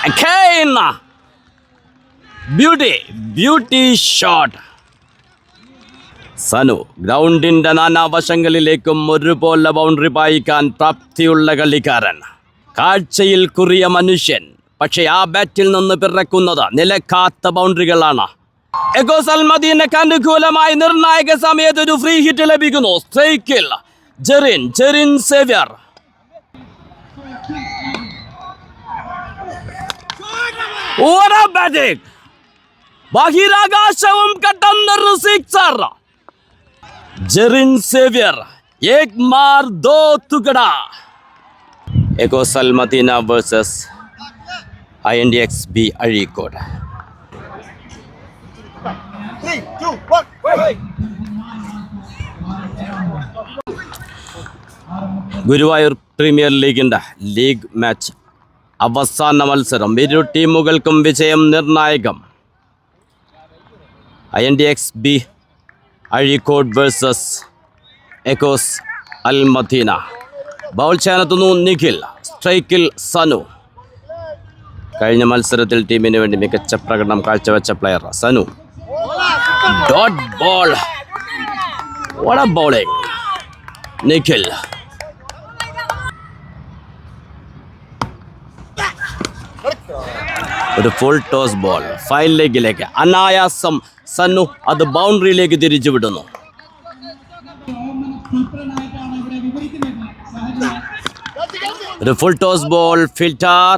Again. Beauty shot. Sanu ഗ്രൗണ്ടിന്റെ നാനാവശങ്ങളിലേക്കും ഒരുപോലെ ബൗണ്ടറി പായിക്കാൻ പ്രാപ്തിയുള്ള കളിക്കാരൻ, കാഴ്ചയിൽ കുറിയ മനുഷ്യൻ. പക്ഷേ ആ ബാറ്റിൽ നിന്ന് പിറക്കുന്നത് നിലക്കാത്ത ബൗണ്ടറികളാണ്. എഗോസ് അൽ മദീനക്ക് അനുകൂലമായി നിർണായക സമയത്ത് ഒരു ഫ്രീ ഹിറ്റ് ലഭിക്കുന്നു. സ്ട്രൈക്കിൽ ജെറിൻ സേവ്യർ. ബഹിരാകാശവും കടന്നൊരു സിക്സർ. ജെറിൻ സേവ്യർ. ഏക് മാർ ദോ തുകട. Egos Al Madina versus INDXB Azhikode. Guruvayur premier ലീഗിൻ്റെ ലീഗ് മാച്ച് അവസാന മത്സരം. ഇരു ടീമുകൾക്കും വിജയം നിർണായകം. INDXB Azhikode versus Egos Al Madina. Bowl ചെയ്യാനെത്തുന്നു നിഖിൽ. സ്ട്രൈക്കിൽ സനു. കഴിഞ്ഞ മത്സരത്തിൽ ടീമിന് വേണ്ടി മികച്ച പ്രകടനം കാഴ്ചവെച്ച player Sanu. Dot ball. What a bowling. Nikhil. ഒരു ഫുൾ ടോസ് ബോൾ ഫൈൻ ലെഗിലേക്ക്. അനായാസം സന്നു അത് ബൗണ്ടറിയിലേക്ക് തിരിച്ചു വിടുന്നു. ഒരു ഫുൾ ടോസ് ബോൾ ഫിൽറ്റർ.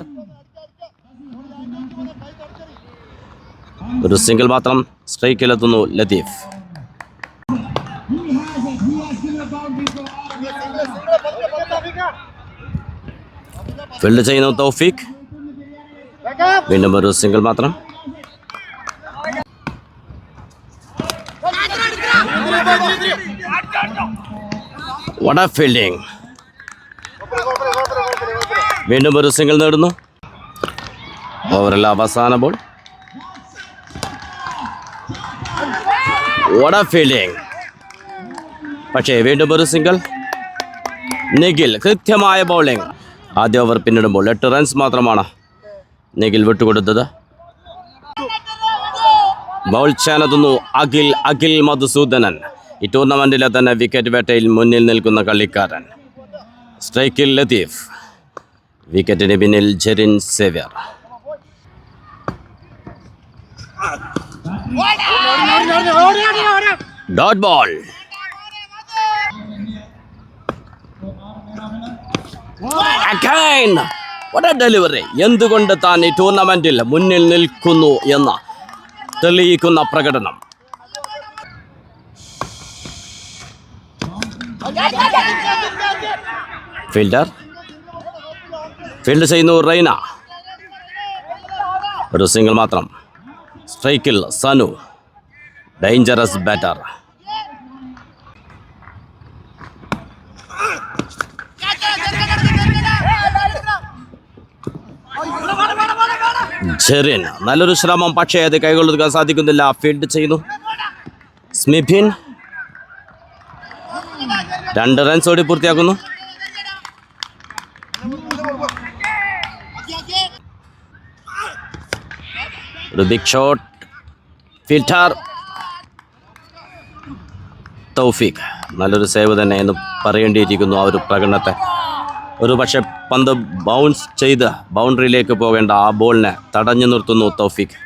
ഒരു സിംഗിൾ മാത്രം. സ്ട്രൈക്കിലെത്തുന്നു ലത്തീഫ്. ഫീൽഡ് ചെയ്യുന്നു തൗഫീഖ്. വീണ്ടും ഒരു സിംഗിൾ മാത്രം. What a fielding. വീണ്ടും ഒരു സിംഗിൾ നേടുന്നു. ഓവറിൽ അവസാന ബോൾ. What a fielding. പക്ഷേ വീണ്ടും ഒരു സിംഗിൾ. നിഖിൽ. കൃത്യമായ ബൗളിംഗ്. ആദ്യ ഓവർ പിന്നിടുമ്പോൾ 8 റൺസ് മാത്രമാണ് നിഖിൽ വിട്ടുകൊടുത്തത്. ബൗൾ ചെയ്യാനെത്തുന്നു അഖിൽ മധുസൂദനൻ. ഈ ടൂർണമെന്റിലെ തന്നെ വിക്കറ്റ് വേട്ടയിൽ മുന്നിൽ നിൽക്കുന്ന കളിക്കാരൻ. സ്ട്രൈക്കിൽ ലത്തീഫ്. വിക്കറ്റിന് പിന്നിൽ Jerin Xavier. Dot ball. Again. What a delivery. എന്തുകൊണ്ട് താൻ ഈ ടൂർണമെന്റിൽ മുന്നിൽ നിൽക്കുന്നു എന്ന തെളിയിക്കുന്ന പ്രകടനം. ഫീൽഡ് ചെയ്യുന്നു റൈന. ഒരു സിംഗിൾ മാത്രം. സ്ട്രൈക്കിൽ സനു. Dangerous batter. ജെറിൻ. നല്ലൊരു ശ്രമം, പക്ഷേ അത് കൈകൊള്ളുക സാധിക്കുന്നില്ല. ഫീൽഡ് ചെയ്യുന്നു സ്മിഭിൻ. 2 റൺസ് ഓടി പൂർത്തിയാക്കുന്നു. ഒരു ബിഗ് ഷോട്ട്. ഫിൽറ്റർ തൗഫീഖ്. നല്ലൊരു സേവ് തന്നെ എന്ന് പറയേണ്ടിയിരിക്കുന്നു ആ ഒരു പ്രകടനത്തെ. ഒരു പക്ഷേ പന്ത് ബൗൺസ് ചെയ്ത് ബൗണ്ടറിയിലേക്ക് പോകേണ്ട ആ ബോളിനെ തടഞ്ഞു നിർത്തുന്നു തൗഫീഖ്.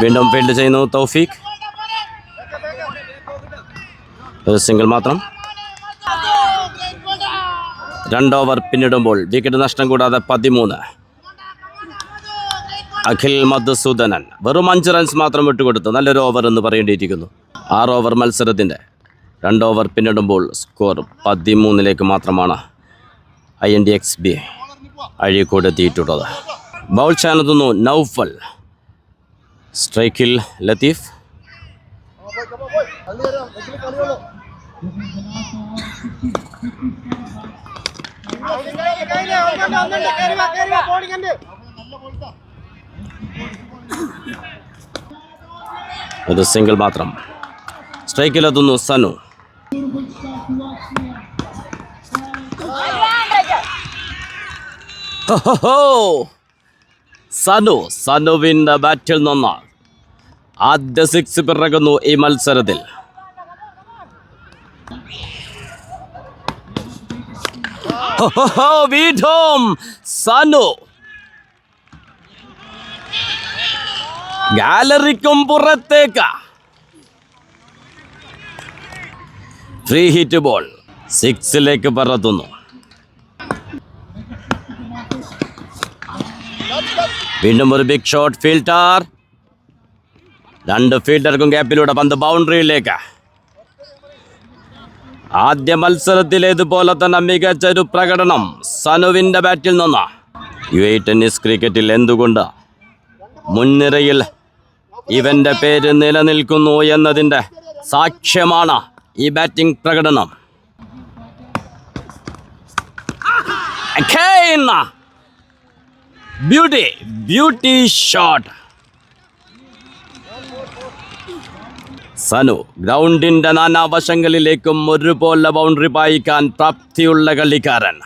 വീണ്ടും ഫീൽഡ് ചെയ്യുന്നു തൗഫീഖ്. ഒരു സിംഗിൾ മാത്രം. 2 ഓവർ പിന്നിടുമ്പോൾ വിക്കറ്റ് നഷ്ടം കൂടാതെ 13. അഖിൽ മധുസൂദനൻ വെറും 5 റൺസ് മാത്രം വിട്ടുകൊടുത്തു. നല്ലൊരു ഓവർ എന്ന് പറയേണ്ടിയിരിക്കുന്നു. 6 ഓവർ മത്സരത്തിൻ്റെ 2 ഓവർ പിന്നിടുമ്പോൾ സ്കോർ 13 മാത്രമാണ് INDXB അഴീക്കോട് എത്തിയിട്ടുള്ളത്. ബൗൾ ചെയ്യാനെത്തുന്നു നൗഫൽ. സ്ട്രൈക്കിൽ ലത്തീഫ്. ഒരു സിംഗിൾ മാത്രം. സ്ട്രൈക്കിലെത്തുന്നു സനു. സനുവിന്റെ ബാറ്റിൽ നിന്ന് ആദ്യ സിക്സ് പിറകുന്നു ഈ മത്സരത്തിൽ. വീണ്ടും സനു ഗാലറിക്കും പുറത്തേക്ക്. ഫ്രീ ഹിറ്റ് ബോൾ സിക്സിലേക്ക് പറത്തുന്നു. വീണ്ടും ഒരു ബിഗ് ഷോട്ട്. ഫീൽഡർ, രണ്ട് ഫീൽഡർക്കും ഗ്യാപ്പിലൂടെ പന്ത് ബൗണ്ടറിയിലേക്ക്. ആദ്യ മത്സരത്തിലേതുപോലെ തന്നെ മികച്ചൊരു പ്രകടനം സനുവിൻ്റെ ബാറ്റിൽ നിന്ന്. UAE ടെന്നീസ് ക്രിക്കറ്റിൽ എന്തുകൊണ്ട് മുൻനിരയിൽ ഇവൻ്റെ പേര് നിലനിൽക്കുന്നു എന്നതിൻ്റെ സാക്ഷ്യമാണ് ഈ ബാറ്റിംഗ് പ്രകടനം. Beauty shot. സനു ഗ്രൗണ്ടിന്റെ നാനാവശങ്ങളിലേക്കും ഒരുപോലെ ബൗണ്ടറി പായിക്കാൻ പ്രാപ്തിയുള്ള കളിക്കാരൻ.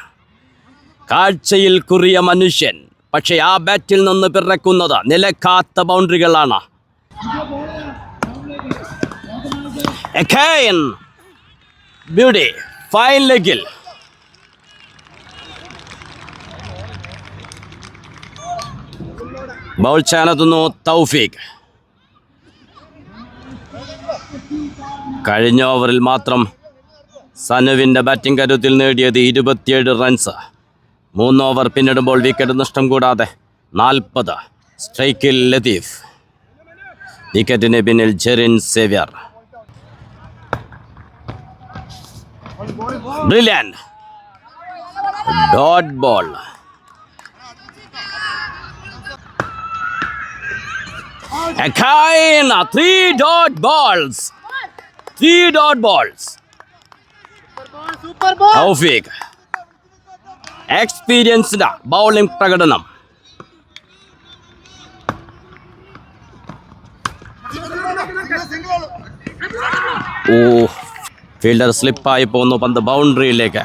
കാഴ്ചയിൽ കുറിയ മനുഷ്യൻ, പക്ഷേ ആ ബാറ്റിൽ നിന്ന് പിറക്കുന്നത് നിലക്കാത്ത ബൗണ്ടറികളാണ്. ബ്യൂട്ടി ഫൈൻ ലെഗിൽ. ബൗൾ ചാനത്തുന്നു തൗഫീഖ്. കഴിഞ്ഞ ഓവറിൽ മാത്രം സനുവിൻ്റെ ബാറ്റിംഗ് കരുത്തിൽ നേടിയത് 27 റൺസ്. 3 ഓവർ പിന്നിടുമ്പോൾ വിക്കറ്റ് നഷ്ടം കൂടാതെ 40. സ്ട്രൈക്കിൽ ലത്തീഫ്, വിക്കറ്റിന് പിന്നിൽ Jerin Xavier. Brilliant dot ball. Three dot balls. Taufik. Experienced bowling പ്രകടനം. ഫീൽഡർ സ്ലിപ്പായി പോകുന്നു. പന്ത് ബൗണ്ടറിയിലേക്ക്.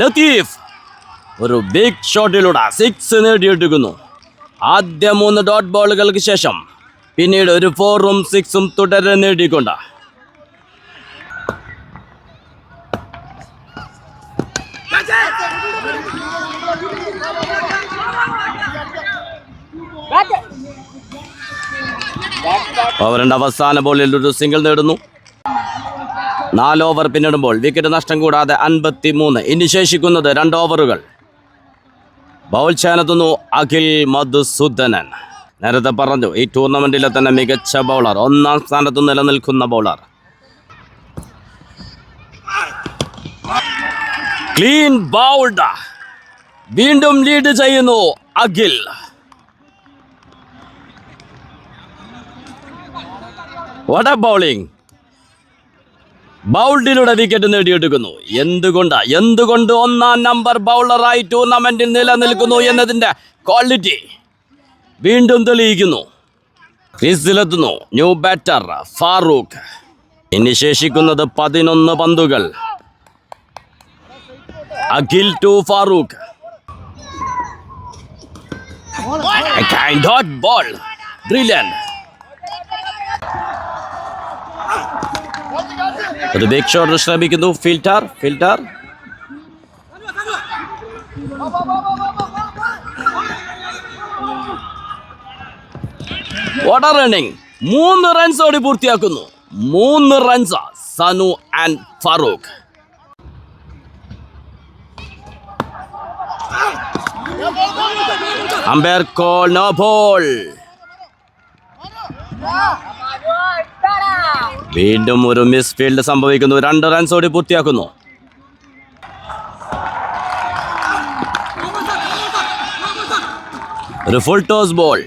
ലത്തീഫ് ഒരു ബിഗ് ഷോട്ടിലൂടെ 6 നേടിയെടുക്കുന്നു. ആദ്യ 3 ഡോട്ട് ബോളുകൾക്ക് ശേഷം പിന്നീട് ഒരു 4ഉം 6ഉം തുടരെ നേടിക്കൊണ്ട്. ഓവറിന്റെ അവസാന ബോളിൽ ഒരു സിംഗിൾ നേടുന്നു. 4 ഓവർ പിന്നിടുമ്പോൾ വിക്കറ്റ് നഷ്ടം കൂടാതെ 53. ഇനി ശേഷിക്കുന്നത് 2 ഓവറുകൾ. ബൗൾ ചാനത്തുന്നു അഖിൽ മധുസൂദനൻ. നേരത്തെ പറഞ്ഞു, ഈ ടൂർണമെന്റിലെ തന്നെ മികച്ച ബൗളർ, 1ാം സ്ഥാനത്ത് നിലനിൽക്കുന്ന ബൗളർ. Clean bowled. വീണ്ടും ലീഡ് ചെയ്യുന്നു അഖിൽ. What a bowling. ബൗൾഡിലൂടെ വിക്കറ്റ് നേടിയെടുക്കുന്നു. എന്തുകൊണ്ട് 1ാം നമ്പർ ബൗളറായി ടൂർണമെന്റിൽ നിലനിൽക്കുന്നു എന്നതിൻ്റെ ക്വാളിറ്റി വീണ്ടും തെളിയിക്കുന്നു. ക്രീസിലെത്തുന്നു ന്യൂ ബാറ്റർ ഫാറൂഖ്. ഇനി ശേഷിക്കുന്നത് 11 പന്തുകൾ. Akhil to Farooq. Dot ball. Brilliant. ഒരു ബിഗ് ഷോട്ട് ശ്രമിക്കുന്നു ഫീൽഡർ. What a running. 3 റൺസോടെ പൂർത്തിയാക്കുന്നു. 3 runs Sanu and Farooq. Umpire call no ball. വീണ്ടും ഒരു മിസ് ഫീൽഡ് സംഭവിക്കുന്നു. 2 റൺസോടെ പൂർത്തിയാക്കുന്നു. ഒരു ഫുൾ ടോസ് ബോൾ.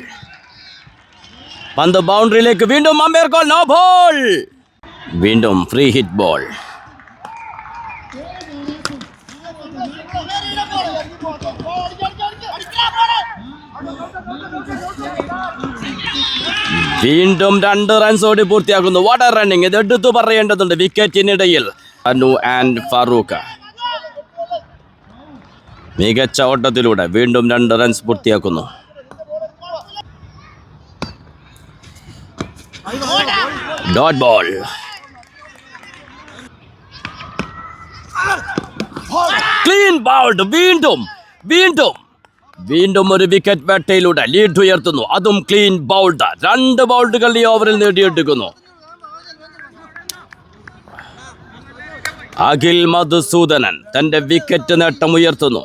പന്ത് ബൗണ്ടറിയിലേക്ക്. വീണ്ടും അമ്പയർ കോൾ നോ ബോൾ. വീണ്ടും ഫ്രീ ഹിറ്റ് ബോൾ. വീണ്ടും 2 റൺസ് ഓടി പൂർത്തിയാക്കുന്നു. What A running! ഇത് എടുത്തു പറയേണ്ടതുണ്ട്. വിക്കറ്റിനിടയിൽ അനു ആൻഡ് ഫാറൂഖ് മികച്ച ഓട്ടത്തിലൂടെ വീണ്ടും 2 റൺസ് പൂർത്തിയാക്കുന്നു. Dot ball. Clean bowled. വീണ്ടും ഒരു വിക്കറ്റ് വേട്ടയിലൂടെ ലീഡ് ഉയർത്തുന്നു. അതും ക്ലീൻ ബൗൾഡ്. 2 ബൗൾഡുകൾ ഈ ഓവറിൽ നേടിയെടുക്കുന്നു. അഖിൽ മധുസൂദനൻ തന്റെ വിക്കറ്റ് നേട്ടം ഉയർത്തുന്നു.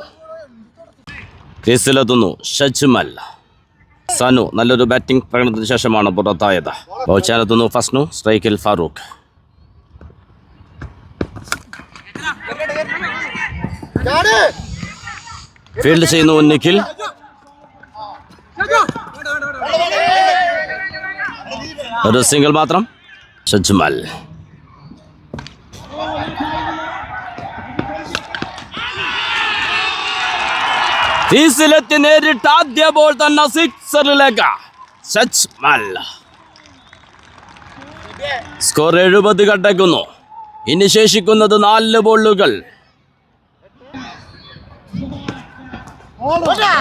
ക്രീസിലെത്തുന്നു ഷജ്മൽ. സനു നല്ലൊരു ബാറ്റിംഗ് പ്രകടനത്തിന് ശേഷമാണ് പുറത്തായത്. ബൗച്ചാനെത്തുന്നു ഫസ്നു. സ്ട്രൈക്കിൽ ഫാറൂഖ്. ഫീൽഡ് ചെയ്യുന്നു നിഖിൽ. ഒരു സിംഗിൾ മാത്രം. ഷജ്മൽ. ക്രീസിലെത്തി നേരിട്ട് ആദ്യ ബോൾ തന്നെ സിക്സറിലേക്ക്. ഷജ്മൽ. സ്കോർ 70 കടക്കുന്നു. ഇനി ശേഷിക്കുന്നത് 4 ബോളുകൾ.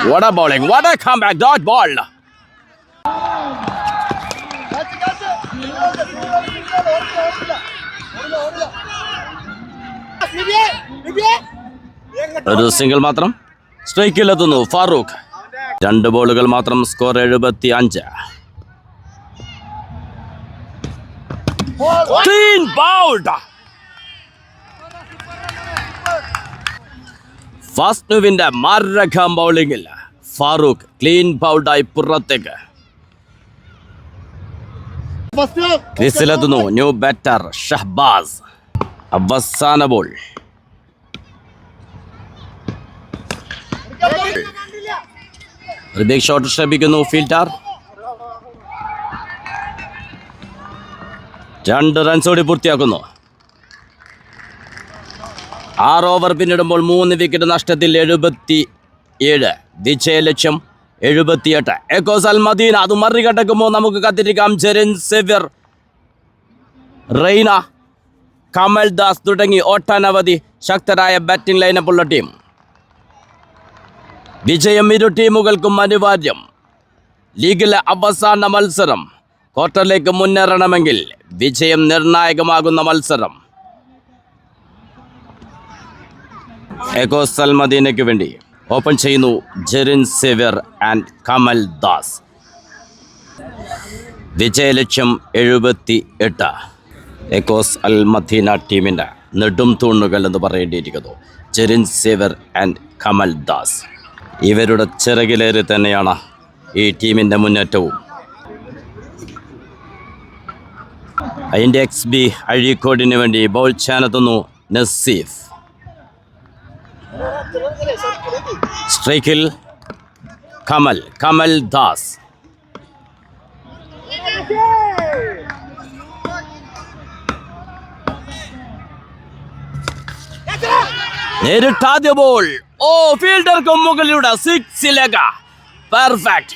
What a bowling! What a comeback! Dot ball. ഒരു സിംഗിൾ മാത്രം. സ്ട്രൈക്കിലെത്തുന്നു ഫാറൂഖ്. 2 ബോളുകൾ മാത്രം. സ്കോർ 75. Clean bowled. ഫാസ്നുവിന്റെ മാരകം ബൗളിംഗിൽ ഫാറൂഖ് ക്ലീൻ ബൗൾഡായി പുറത്തേക്ക്. ക്രീസിലെത്തുന്നു ന്യൂ ബാറ്റർ ഷഹബാസ്. അവസാന ബോൾ. ഒരു ബിഗ് ഷോട്ട് ശ്രമിക്കുന്നു ഫീൽഡർ. 2 റൺസ് ഓടി പൂർത്തിയാക്കുന്നു. 6 ഓവർ പിന്നിടുമ്പോൾ 3 വിക്കറ്റ് നഷ്ടത്തിൽ 77. വിജയലക്ഷ്യം 78. എക്കോസ് അൽ മദീന അത് മറികടക്കുമ്പോൾ നമുക്ക് കാത്തിരിക്കാം. ജെറിൻ സേവ്യർ, റെയ്ന, കമൽ ദാസ് തുടങ്ങി ഒട്ടനവധി ശക്തരായ ബാറ്റിംഗ് ലൈനപ്പുള്ള ടീം. വിജയം ഇരു ടീമുകൾക്കും അനിവാര്യം. ലീഗിലെ അവസാന മത്സരം. ക്വാർട്ടറിലേക്ക് മുന്നേറണമെങ്കിൽ വിജയം നിർണായകമാകുന്ന മത്സരം. എക്കോസ് അൽ മദീനയ്ക്ക് വേണ്ടി ഓപ്പൺ ചെയ്യുന്നു ജെറിൻ സേവ്യർ ആൻഡ് കമൽ ദാസ്. വിജയലക്ഷ്യം 78. എക്കോസ് അൽ മദീന ടീമിൻ്റെ നെടും തൂണുകൾ എന്ന് പറയേണ്ടിയിരിക്കുന്നു ജെറിൻ സേവ്യർ ആൻഡ് കമൽ ദാസ്. ഇവരുടെ ചിറകിലേറി തന്നെയാണ് ഈ ടീമിൻ്റെ മുന്നേറ്റവും. അതിൻ്റെ XB അഴീക്കോടിന് വേണ്ടി ബോൾ ചെയ്യാനെത്തുന്നു നസീഫ്. സ്ട്രൈക്കിൽ കമൽ ദാസ്. നേരിട്ടാദ്യ ബോൾ. ഫീൽഡർക്കും മുകളിലൂടെ 6ലേക്ക്. പെർഫെക്റ്റ്.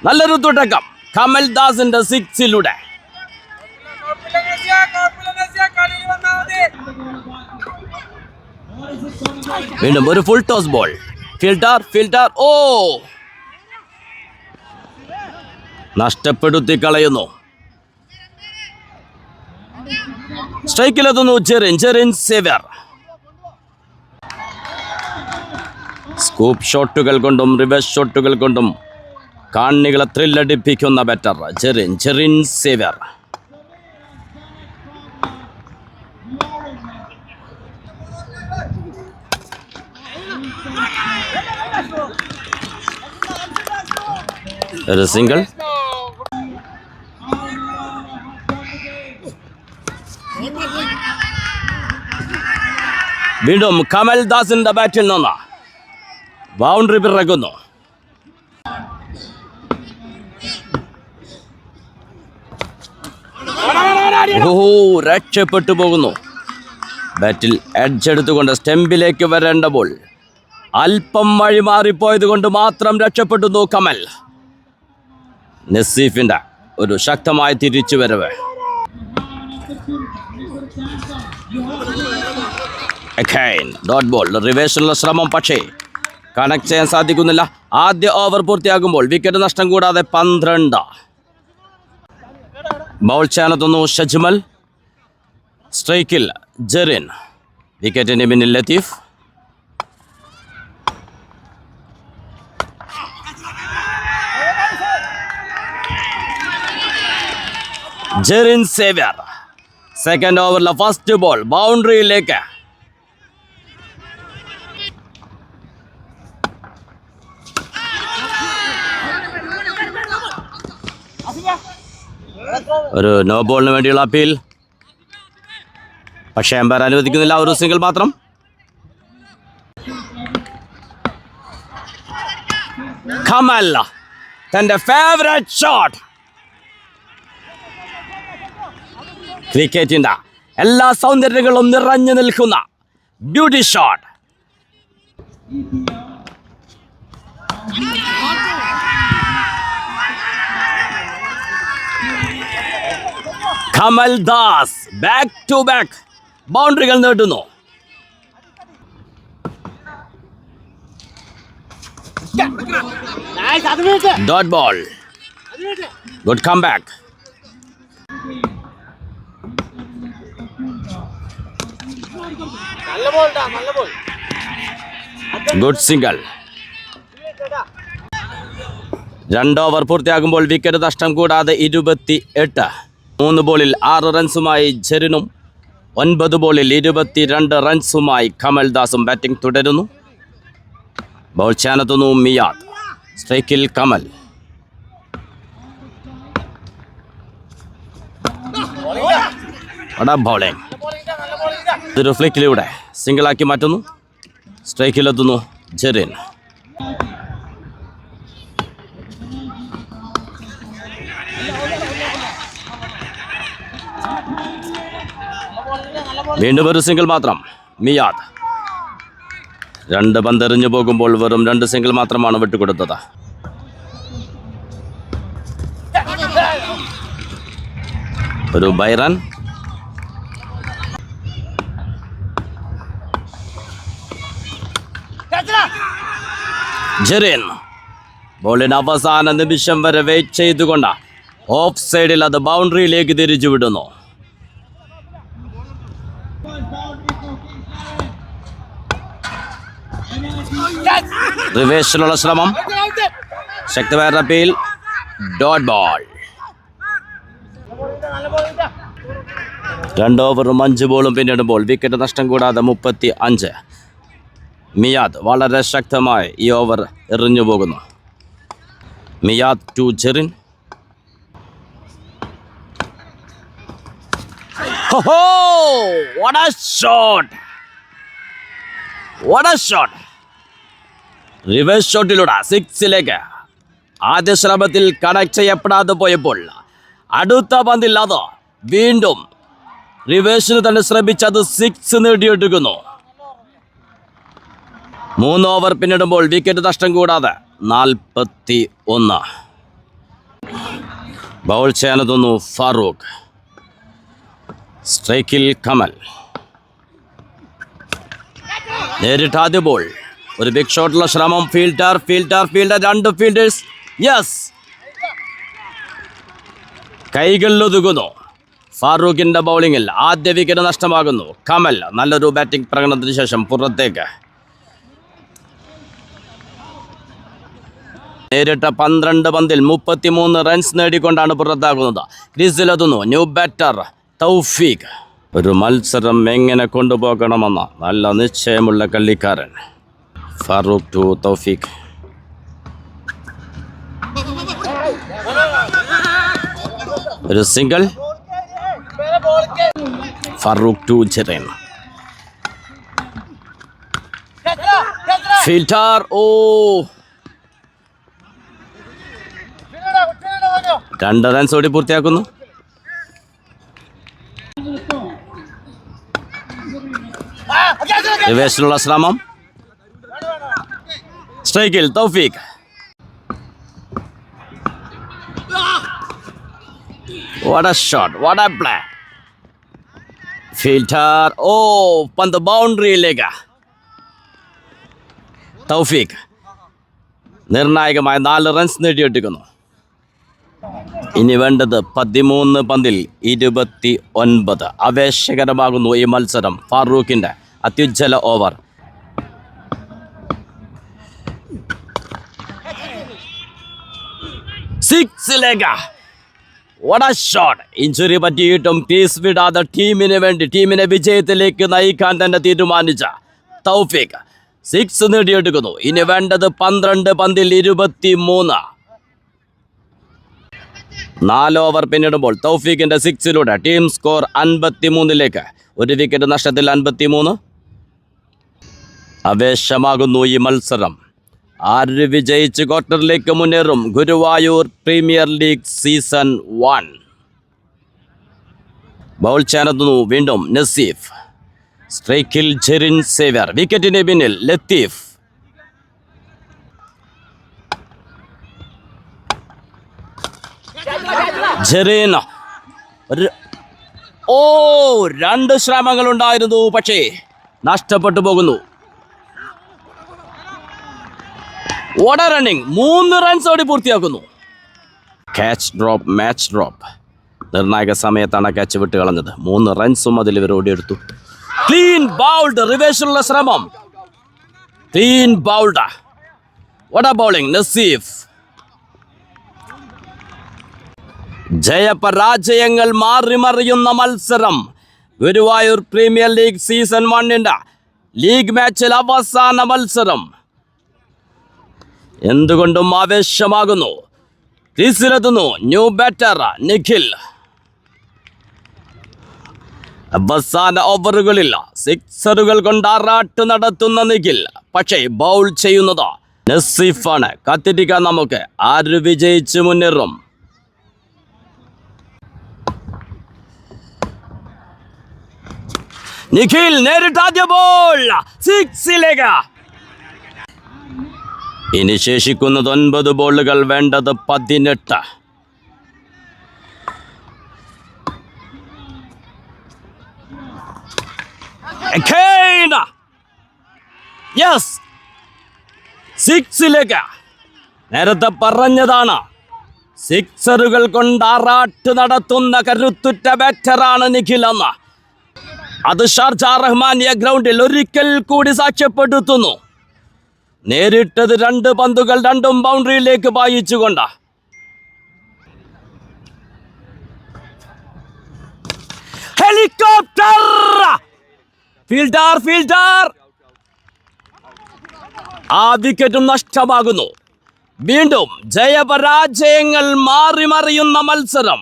നല്ലൊരു തുടക്കം കമൽ ദാസിന്റെ 6-ലൂടെ. വീണ്ടും ഒരു ഫുൾ ടോസ് ബോൾ. ഫീൽഡർ നഷ്ടപ്പെടുത്തി കളയുന്നു. സ്ട്രൈക്കിലെത്തുന്നു ജെറിൻ സേവ്യർ. സ്കൂപ്പ് ഷോട്ടുകൾ കൊണ്ടും റിവേഴ്സ് ഷോട്ടുകൾ കൊണ്ടും കാണികളെ ത്രില്ലടിപ്പിക്കുന്ന ബാറ്റർ ജെറിൻ സേവ്യർ. ഒരു സിംഗിൾ. വീണ്ടും കമൽ ദാസിന്റെ ബാറ്റിൽ നിന്ന് ബൗണ്ടറി പിറക്കുന്നു. രക്ഷപ്പെട്ടു പോകുന്നു. ബാറ്റിൽ എഡ്ജ് എടുത്തുകൊണ്ട് സ്റ്റെമ്പിലേക്ക് വരേണ്ട ബോൾ അല്പം വഴി മാറിപ്പോയത് കൊണ്ട് മാത്രം രക്ഷപ്പെടുന്നു കമൽ. നസീഫിന്റെ ഒരു ശക്തമായ തിരിച്ചുവരവ്. Again, dot ball. റിവേഴ്സിലുള്ള ശ്രമം പക്ഷേ കണക്ട് ചെയ്യാൻ സാധിക്കുന്നില്ല. ആദ്യ ഓവർ പൂർത്തിയാകുമ്പോൾ വിക്കറ്റ് നഷ്ടം കൂടാതെ 12. ബൗൾ ചെയ്യാനെത്തുന്നു ഷജ്മൽ. സ്ട്രൈക്കിൽ ജെറിൻ. വിക്കറ്റിന് പിന്നിൽ ലത്തീഫ്. ജെറിൻ സേവ്യർ. സെക്കൻഡ് ഓവറിലെ ഫസ്റ്റ് ബോൾ ബൗണ്ടറിയിലേക്ക്. ഒരു നോ ബോളിന് വേണ്ടിയുള്ള അപ്പീൽ, പക്ഷേ എംപയർ അനുവദിക്കുന്നില്ല. ഒരു സിംഗിൾ മാത്രം. കമൽ തന്റെ ഫേവറേറ്റ് ഷോട്ട്. ക്രിക്കറ്റിന്റെ എല്ലാ സൗന്ദര്യങ്ങളും നിറഞ്ഞു നിൽക്കുന്ന beauty shot. Kamal Das back to back ബൗണ്ടറികൾ നേടുന്നു. Dot ball. Good comeback. Good single. 2 over പൂർത്തിയാകുമ്പോൾ വിക്കറ്റ് നഷ്ടം കൂടാതെ 28. 3 ബോളിൽ 6 റൺസുമായി ജെറിനും 9 ബോളിൽ 22 റൺസുമായി കമൽ ദാസും ബാറ്റിംഗ് തുടരുന്നു. ബോൾ ചെയ്യാനെത്തുന്നു മിയാദ്. സ്ട്രൈക്കിൽ കമൽ. ബൗളിംഗ്. ഇതൊരു ഫ്ലിക്കിലൂടെ സിംഗിളാക്കി മാറ്റുന്നു. സ്ട്രൈക്കിലെത്തുന്നു ജെറിൻ. വീണ്ടും ഒരു സിംഗിൾ മാത്രം. മിയാദ് 2 പന്തെറിഞ്ഞു പോകുമ്പോൾ വെറും 2 സിംഗിൾ മാത്രമാണ് വിട്ടുകൊടുത്തത്. ഒരു ബൈറൻ. ജെറിൻ ബോളിന് അവസാന നിമിഷം വരെ വെയിറ്റ് ചെയ്തുകൊണ്ട് ഓഫ് സൈഡിൽ അത് ബൗണ്ടറിയിലേക്ക് തിരിച്ചു വിടുന്നു. റിവേഴ്സിലുള്ള ശ്രമം. ശക്തമായ അപ്പീൽ. Dot ball. 2 ഓവറും 5 ബോളും പിന്നിടുമ്പോൾ വിക്കറ്റ് നഷ്ടം കൂടാതെ 35. മിയാദ് വളരെ ശക്തമായി ഈ ഓവർ എറിഞ്ഞു പോകുന്നു. Miyad to Jerin. What a shot! What a shot! Reverse ഷോട്ടിലൂടെ 6ലേക്ക്. ആദ്യ ശ്രമത്തിൽ കണക്ട് ചെയ്യപ്പെടാതെ പോയപ്പോൾ അടുത്ത പന്തിൽ അത് വീണ്ടും റിവേഴ്സിന് തന്നെ ശ്രമിച്ചത് 6 നേടിയെടുക്കുന്നു. 3 ഓവർ പിന്നിടുമ്പോൾ വിക്കറ്റ് നഷ്ടം കൂടാതെ 41. ബൗൾ ചെയ്യാനെത്തുന്നു ഫാറൂഖ്. സ്ട്രൈക്കിൽ കമൽ. നേരിട്ട് ആദ്യ ബോൾ. ഒരു ബിഗ് ഷോട്ടുള്ള ശ്രമം. Fielder 2 fielders. യെസ്, കൈകളിലൊതുങ്ങുന്നു. ഫാറൂഖിന്റെ ബൗളിങ്ങിൽ ആദ്യ വിക്കറ്റ് നഷ്ടമാകുന്നു. കമൽ നല്ലൊരു ബാറ്റിംഗ് പ്രകടനത്തിന് ശേഷം പുറത്തേക്ക്. നേരിട്ട 12 പന്തിൽ 33 റൺസ് നേടിക്കൊണ്ടാണ് പുറത്താകുന്നത്. ക്രീസിലെത്തുന്നു ന്യൂ ബാറ്റർ തൗഫീഖ്. ഒരു മത്സരം എങ്ങനെ കൊണ്ടുപോകണമെന്ന നല്ല നിശ്ചയമുള്ള കളിക്കാരൻ. ഫാറൂഖ് ടു തൗഫീഖ്. ഒരു single. Farooq to Jerin. Fielder. 2 runs ഓടി പൂർത്തിയാക്കുന്നു. റിവേഴ്സിലുള്ള ശ്രമം. സ്ട്രൈക്കിൽ തൗഫീഖ്. What a shot, what a play. Filter, പന്ത് ബൗണ്ടറിയിലേക്ക്. തൗഫീഖ് നിർണായകമായ 4 റൺസ് നേടിയെടുക്കുന്നു. ഇനി വേണ്ടത് 13 പന്തിൽ 29. ആവേശകരമാകുന്നു ഈ മത്സരം. ഫാറൂഖിൻ്റെ അത്യുജ്വല ഓവർ. സിക്സിലേക്ക്. What a shot. ഇഞ്ചുറി പറ്റിയിട്ടും പീസ് വിടാതെ ടീമിനെ വിജയത്തിലേക്ക് നയിക്കാൻ തന്നെ തീരുമാനിച്ച തൗഫീഖ് 6 നേടിയെടുക്കുന്നു. ഇനി വേണ്ടത് 12 പന്തിൽ 23. 4 ഓവർ പിന്നിടുമ്പോൾ തൗഫീഖിന്റെ 6-ലൂടെ ടീം സ്കോർ 53-ലേക്ക്. 1 വിക്കറ്റ് നഷ്ടത്തിൽ 53. ആവേശമാകുന്നു ഈ മത്സരം. ആര് വിജയിച്ച് ക്വാർട്ടറിലേക്ക് മുന്നേറും? Guruvayur premier league season 1. Bowl ചേർന്നു വീണ്ടും നസീഫ്. സ്ട്രൈക്കിൽ ജെറിൻ സേവ്യർ. വിക്കറ്റിന് പിന്നിൽ ലത്തീഫ്. ജെറിൻ 2 ശ്രമങ്ങളുണ്ടായിരുന്നു, പക്ഷേ നഷ്ടപ്പെട്ടു പോകുന്നു. What a running. 3 റൺസ് ഓടി പൂർത്തിയാക്കുന്നു. Match drop. നിർണായക സമയത്താണ് ക്യാച്ച് വിട്ട് കളഞ്ഞത്. 3 റൺസും അതിൽ ഇവർ ഓടിയെടുത്തു. Clean bowled. റിവേഴ്സിലുള്ള ശ്രമം. Clean bowled. What a bowling. Naseef. ജയപരാജയങ്ങൾ മാറിമറിയുന്ന മത്സരം. Guruvayur premier league season 1 league മാച്ചിൽ അവസാന മത്സരം. എന്തുകൊണ്ടും ആവേശമാകുന്നു. ക്രീസിലെത്തുന്നു ന്യൂ ബാറ്റർ നിഖിൽ. അവസാന ഓവറുകളിൽ 6 കൊണ്ട് ആറാട്ട് നടത്തുന്ന നിഖിൽ, പക്ഷേ ബൗൾ ചെയ്യുന്നത് നസീഫാണ്. കാത്തിരിക്കാൻ നമുക്ക്. ആര് വിജയിച്ച് മുന്നേറും? നിഖിൽ നേരിട്ട് ആദ്യ ബോൾ 6-ലേക്ക്. ഇനി ശേഷിക്കുന്നത് 9 ബോളുകൾ. വേണ്ടത് 18. യെസ്, 6-ലേക്ക്. നേരത്തെ പറഞ്ഞതാണ്, 6 കൊണ്ട് ആറാട്ട് നടത്തുന്ന കരുത്തുറ്റ ബാറ്ററാണ് നിഖിൽ എന്ന്. അത് ഷാർജ റഹ്മാനിയ ഗ്രൗണ്ടിൽ ഒരിക്കൽ കൂടി സാക്ഷ്യപ്പെടുത്തുന്നു. നേരിട്ടത് 2 പന്തുകൾ, 2ഉം ബൗണ്ടറിയിലേക്ക് പായിച്ചുകൊണ്ട്. ഹെലികോപ്റ്റർ. ഫീൽഡർ. ആ വിക്കറ്റും നഷ്ടമാകുന്നു. വീണ്ടും ജയപരാജയങ്ങൾ മാറിമറിയുന്ന മത്സരം.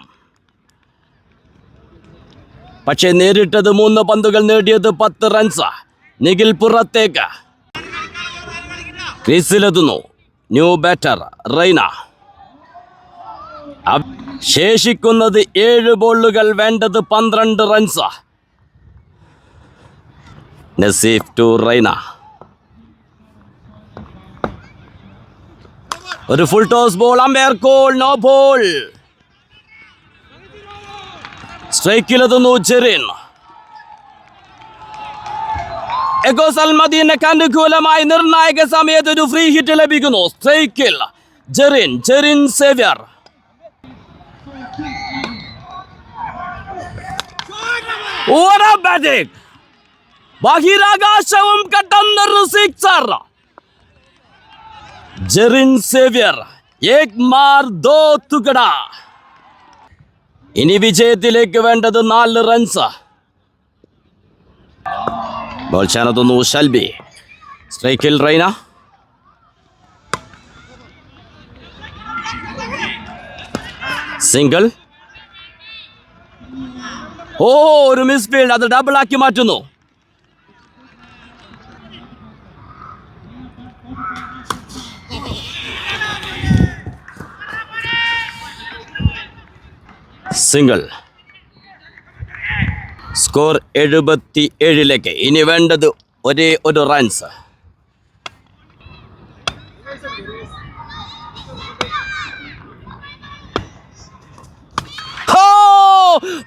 പക്ഷേ നേരിട്ടത് 3 പന്തുകൾ, നേടിയത് 10 റൺസ്. നിഖിൽ പുറത്തേക്ക്. ക്രീസിലെത്തുന്നു ന്യൂ ബാറ്റർ റൈന. ശേഷിക്കുന്നത് 7 ബോളുകൾ. വേണ്ടത് 12 റൺസ്. നസീഫ് ടു റൈന. ഒരു full toss ball. Umpire call no ball. സ്ട്രൈക്കിലെത്തുന്നു ജെറിൻ. എഗോസ് അൽമദീനക്ക് അനുകൂലമായി നിർണായക സമയത്ത് ഒരു ഫ്രീ ഹിറ്റ് ലഭിക്കുന്നു. സ്ട്രൈക്കിൽ ജെറിൻ സേവ്യർ. ബഹിരാകാശവും കടന്നൊരു 6. ജെറിൻ സേവ്യർ. ഏക് മാർ ദോ തുകട. ഇനി വിജയത്തിലേക്ക് വേണ്ടത് 4 റൺസ്. ബോൾ ചേർന്നു ഷൽബി. സ്ട്രൈക്കിൽ റൈന. സിംഗിൾ. ഒരു മിസ്ഫീൽഡ്. അത് ഡബിൾ ആക്കി മാറ്റുന്നു. സിംഗിൾ. സ്കോർ 77-ലേക്ക്. ഇനി വേണ്ടത് ഒരേ ഒരു റൺസ്.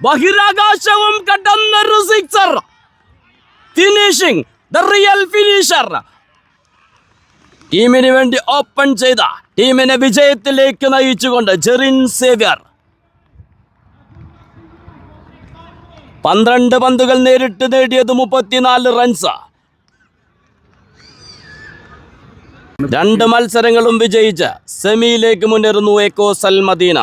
ബഹിരാകാശവും കടന്നൊരു sixer. Finishing, the real finisher. ടീമിന് വേണ്ടി ഓപ്പൺ ചെയ്ത, ടീമിനെ വിജയത്തിലേക്ക് നയിച്ചുകൊണ്ട് ജെറിൻ സേവ്യർ. 12 പന്തുകൾ നേരിട്ട് നേടിയത് 34 റൺസ്. 2 മത്സരങ്ങളും വിജയിച്ച് സെമിയിലേക്ക് മുന്നേറുന്നു എക്കോസ് അൽ മദീന.